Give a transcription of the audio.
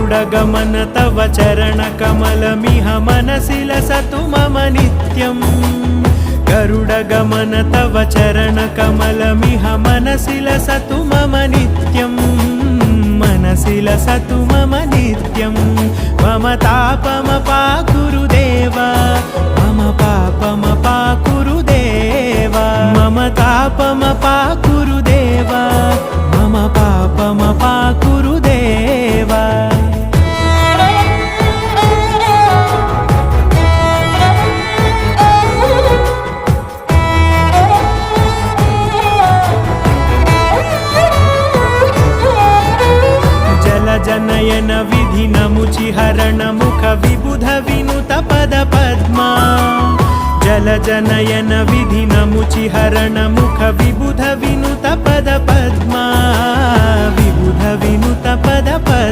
गरुडगमन तव चरणकमलमिह मनसि लसतु मम नित्यम् गरुडगमन तव चरणकमलमिह मनसि लसतु मम नित्यम् मनसि लसतु मम नित्यम् मम तापमपाकुरु देव मम पापमपाकुरु देव मम तापमपाकुरु देव मम पापमपाकुरु देव जनयन विधिनमुचिहरण मुख विबुध विनुत पद पद्मा जल जनयन विधिनमुचिहरण मुख विबुध विनुत पद पद्मा विबुध विनुत पद पद्मा।